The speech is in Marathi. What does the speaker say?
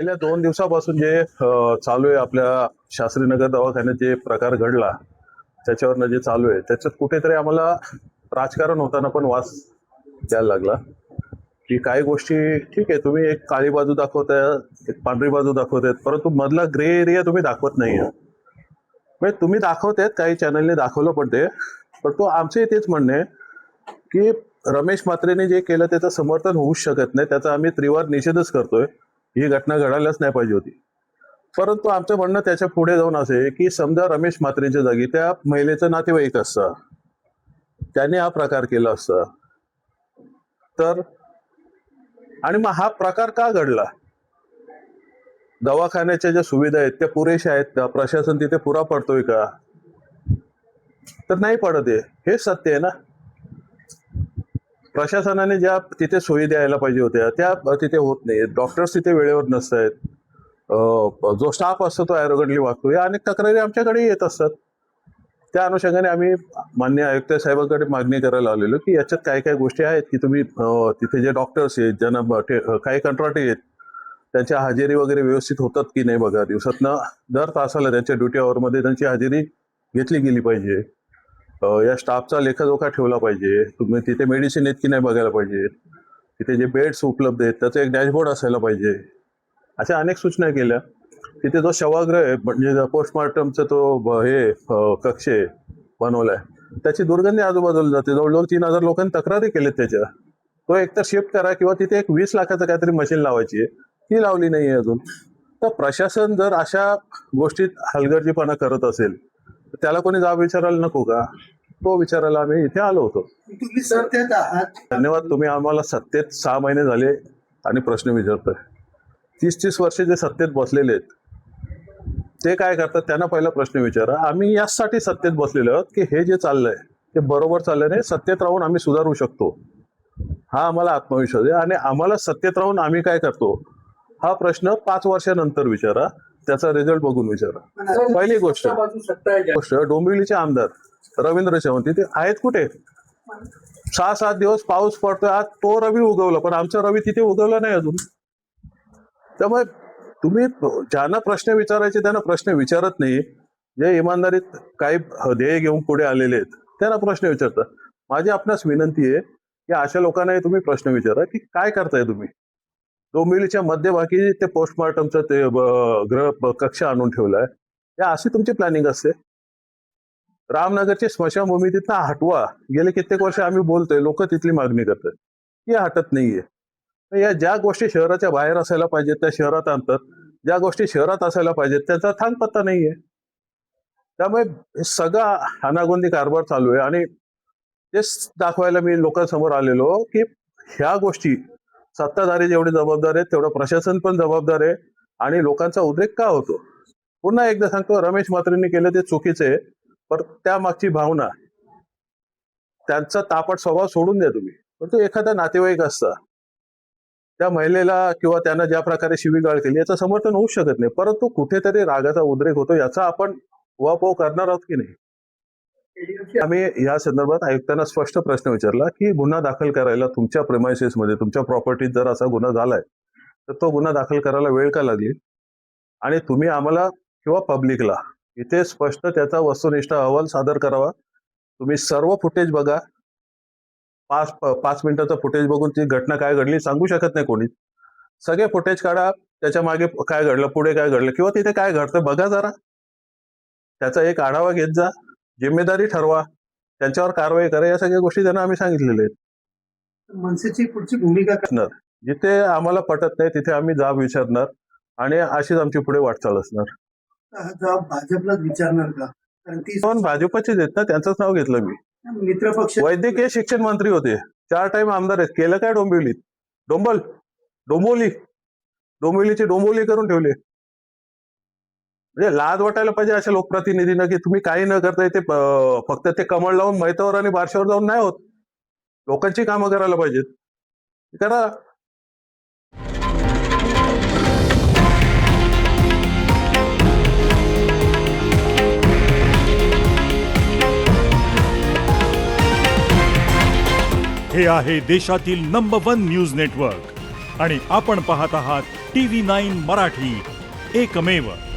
गेल्या 2 दिवसापासून जे चालू आहे आपल्या शास्त्रीनगर दवाखान्यात जे प्रकार घडला त्याच्यावरनं जे चालू आहे त्याच्यात कुठेतरी आम्हाला राजकारण होताना पण वास द्यायला लागला की काही गोष्टी ठीक आहे, तुम्ही एक काळी बाजू दाखवताय, एक पांढरी बाजू दाखवतायत, परंतु मधला ग्रे एरिया तुम्ही दाखवत नाहीये. म्हणजे तुम्ही दाखवतायत, काही चॅनलने दाखवलं पण ते, पण तो आमचे तेच म्हणणे आहे की रमेश म्हात्रेने जे केलं त्याचं समर्थन होऊच शकत नाही, त्याचा आम्ही त्रिवार निषेधच करतोय. ही घटना घडायलाच नाही पाहिजे होती. परंतु आमचं म्हणणं त्याच्या पुढे जाऊन असे आहे की समजा रमेश म्हात्रेच्या जागी त्या महिलेचं नातेवाईक असता, त्याने हा प्रकार केला असता तर, आणि मग हा प्रकार का घडला? दवाखान्याच्या ज्या सुविधा आहेत त्या पुरेशा आहेत का? प्रशासन तिथे पुरा पडतोय का? तर नाही पडत आहे. हे सत्य आहे ना. प्रशासनाने ज्या तिथे सोयी द्यायला पाहिजे होत्या त्या तिथे होत नाही. डॉक्टर्स तिथे वेळेवर नसतात. जो स्टाफ असतो तो ॲरोगंटली वागतो. या अनेक तक्रारी आमच्याकडे येत असतात. त्या अनुषंगाने आम्ही माननीय आयुक्त साहेबांकडे मागणी करायला आलेलो की याच्यात काय काय गोष्टी आहेत की तुम्ही तिथे जे डॉक्टर्स आहेत, ज्यांना काही कंत्राटी आहेत, त्यांच्या हजेरी वगैरे व्यवस्थित होतात की नाही बघा. दिवसातनं दर तासाला त्यांच्या ड्युटी आवरमध्ये त्यांची हजेरी घेतली गेली पाहिजे. या स्टाफचा लेखाजोखा ठेवला पाहिजे. तुम्ही तिथे मेडिसिन आहेत की नाही बघायला पाहिजे. तिथे जे बेड्स उपलब्ध आहेत त्याचं एक डॅशबोर्ड असायला पाहिजे. अशा अनेक सूचना केल्या. तिथे जो शवाग्रह आहे म्हणजे पोस्टमॉर्टमचा तो कक्ष आहे बनवलाय, त्याची दुर्गंधी आजूबाजूला जाते. जवळजवळ 3,000 लोकांनी तक्रारी केल्यात त्याच्या. तो एकतर शिफ्ट करा किंवा तिथे एक 20 लाखाचं काहीतरी मशीन लावायची आहे, ती लावली नाहीये अजून. तर प्रशासन जर अशा गोष्टीत हलगर्जीपणा करत असेल तर त्याला कोणी जाब विचारायला नको का? तो विचारायला आम्ही इथे आलो होतो. तुम्ही सत्तेत आहात. धन्यवाद. तुम्ही आम्हाला सत्तेत 6 महिने झाले आणि प्रश्न विचारताय. 30-30 वर्षे जे सत्तेत बसलेले आहेत ते काय करतात त्यांना पहिला प्रश्न विचारा. आम्ही यासाठी सत्तेत बसलेलो आहोत की हे जे चाललंय ते बरोबर चाललंय नाही, सत्तेत राहून आम्ही सुधारू शकतो, हा आम्हाला आत्मविश्वास आहे. आणि आम्हाला सत्तेत राहून आम्ही काय करतो हा प्रश्न 5 वर्षानंतर विचारा, त्याचा रिझल्ट बघून विचारा. पहिली गोष्ट डोंबिवलीचे आमदार रवींद्र चव्हाण तिथे आहेत कुठे? 6-7 दिवस पाऊस पडतोय, आज तो रवी उगवला पण आमचा रवी तिथे उगवला नाही अजून. त्यामुळे तुम्ही ज्यांना प्रश्न विचारायचे त्यांना प्रश्न विचारत नाही. जे इमानदारीत काही ध्येय घेऊन पुढे आलेले आहेत त्यांना प्रश्न विचारतात. माझी आपणास विनंती आहे की अशा लोकांना तुम्ही प्रश्न विचारा की काय करताय तुम्ही. डोंबिवलीच्या मध्यभागी ते पोस्टमॉर्टमचं ते ग्रह कक्ष आणून ठेवलाय. या अशी तुमची प्लॅनिंग असते. रामनगरची स्मशानभूमी तिथं हटवा. गेले कित्येक वर्ष आम्ही बोलतोय, लोक तिथली मागणी करतात, ती हटत नाहीये. या ज्या गोष्टी शहराच्या बाहेर असायला पाहिजेत त्या शहरात आणतात, ज्या गोष्टी शहरात असायला पाहिजेत त्याचा थांगपत्ता नाहीये. त्यामुळे सगळा हानागोंदी कारभार चालू आहे. आणि तेच दाखवायला मी लोकांसमोर आलेलो की ह्या गोष्टी सत्ताधारी जेवढे जबाबदार आहेत तेवढं प्रशासन पण जबाबदार आहे. आणि लोकांचा उद्रेक का होतो? पुन्हा एकदा सांगतो, रमेश म्हात्रेंनी केलं ते चुकीचं आहे, पण त्यामागची भावना, त्यांचा तापट स्वभाव सोडून द्या तुम्ही. परंतु एखादा नातेवाईक असता, त्या महिलेला किंवा त्यांना ज्या प्रकारे शिवीगाळ केली याचं समर्थन होऊ शकत नाही, परंतु कुठेतरी रागाचा उद्रेक होतो, याचा आपण उहापोह करणार आहोत की नाही. आम्ही या संदर्भात आयुक्तांना स्पष्ट प्रश्न विचारला की गुन्हा दाखल करायला तुमच्या प्रेमायसेस मध्ये, तुमच्या प्रॉपर्टीत जर असा गुन्हा झालाय तर तो गुन्हा दाखल करायला वेळ का लागली? आणि तुम्ही आम्हाला किंवा पब्लिकला इथे स्पष्ट त्याचा वस्तुनिष्ठ अहवाल सादर करावा. तुम्ही सर्व फुटेज बघा. 5 मिनिटाचं फुटेज बघून ती घटना काय घडली सांगू शकत नाही कोणी. सगळे फुटेज काढा, त्याच्या मागे काय घडलं, पुढे काय घडलं किंवा तिथे काय घडतं बघा जरा. त्याचा एक आढावा घेत जा, जिम्मेदारी ठरवा, त्यांच्यावर कारवाई करा. या सगळ्या गोष्टी त्यांना आम्ही सांगितलेल्या आहेत. मनसेची पुढची भूमिका काय? जिथे आम्हाला पटत नाही तिथे आम्ही जाब विचारणार आणि अशीच आमची पुढे वाटचाल असणार. जबाब भाजपलाच विचारणार का? कारण ती पण भाजपचेच आहेत ना, त्यांचंच नाव घेतलं मी. मित्रपक्ष वैद्यकीय शिक्षण मंत्री होते, 4 टाइम आमदार आहेत. केलं काय डोंबिवलीत? डोंबिवलीची डोंबिवली करून ठेवली. म्हणजे लाज वाटायला पाहिजे अशा लोकप्रतिनिधींना की तुम्ही काही न करता ते फक्त ते कमळ लावून मैतावर आणि बारशावर जाऊन नाही होत. लोकांची कामं करायला पाहिजेत, करा. हे आहे देशातील नंबर 1 न्यूज नेटवर्क आणि आपण पाहत आहात TV9 मराठी, एकमेव.